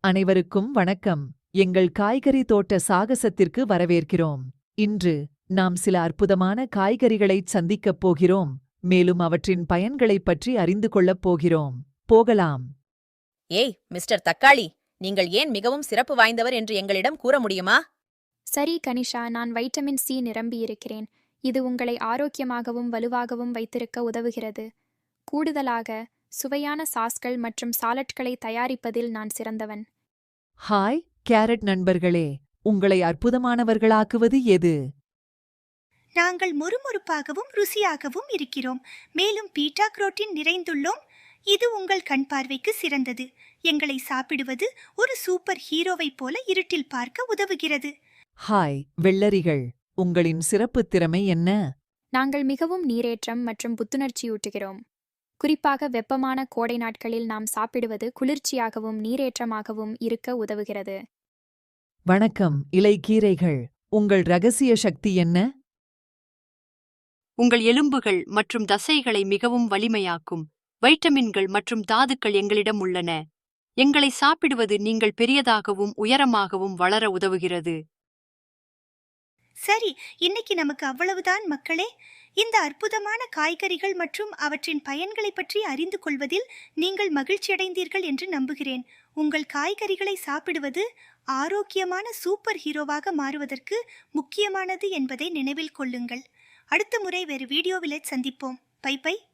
அனைவருக்கும் வணக்கம். எங்கள் காய்கறி தோட்ட சாகசத்திற்கு வரவேற்கிறோம். இன்று நாம் சில அற்புதமான காய்கறிகளைச் சந்திக்கப் போகிறோம், மேலும் அவற்றின் பயன்களைப் பற்றி அறிந்து கொள்ளப் போகிறோம். போகலாம். ஏய் மிஸ்டர் தக்காளி, நீங்கள் ஏன் மிகவும் சிறப்பு வாய்ந்தவர் என்று எங்களிடம் கூற முடியுமா? சரி கனிஷா, நான் வைட்டமின் சி நிரம்பியிருக்கிறேன். இது உங்களை ஆரோக்கியமாகவும் வலுவாகவும் வைத்திருக்க உதவுகிறது. கூடுதலாக சுவையான சாஸ்கள் மற்றும் சாலட்களை தயாரிப்பதில் நான் சிறந்தவன். ஹாய் கேரட் நண்பர்களே, உங்களை அற்புதமானவர்களாக்குவது எது? நாங்கள் மொறுமொறுப்பாகவும் ருசியாகவும் இருக்கிறோம், மேலும் பீட்டா குரோட்டின் நிறைந்துள்ளோம். இது உங்கள் கண் பார்வைக்கு சிறந்தது. எங்களை சாப்பிடுவது ஒரு சூப்பர் ஹீரோவைப் போல இருட்டில் பார்க்க உதவுகிறது. ஹாய் வெள்ளரிகள், உங்களின் சிறப்புத் திறமை என்ன? நாங்கள் மிகவும் நீரேற்றம் மற்றும் புத்துணர்ச்சியூட்டுகிறோம். குறிப்பாக வெப்பமான கோடை நாட்களில் நாம் சாப்பிடுவது குளிர்ச்சியாகவும் நீரேற்றமாகவும் இருக்க உதவுகிறது. வணக்கம் இலைக்கீரைகள், உங்கள் ரகசிய சக்தி என்ன? உங்கள் எலும்புகள் மற்றும் தசைகளை மிகவும் வலிமையாக்கும் வைட்டமின்கள் மற்றும் தாதுக்கள் எங்களிடம் உள்ளன. எங்களை சாப்பிடுவது நீங்கள் பெரியதாகவும் உயரமாகவும் வளர உதவுகிறது. சரி, இன்னைக்கு நமக்கு அவ்வளவுதான் மக்களே. இந்த அற்புதமான காய்கறிகள் மற்றும் அவற்றின் பயன்களை பற்றி அறிந்து கொள்வதில் நீங்கள் மகிழ்ச்சியடைந்தீர்கள் என்று நம்புகிறேன். உங்கள் காய்கறிகளை சாப்பிடுவது ஆரோக்கியமான சூப்பர் ஹீரோவாக மாறுவதற்கு முக்கியமானது என்பதை நினைவில் கொள்ளுங்கள். அடுத்த முறை வேறு வீடியோவில் சந்திப்போம். Bye by.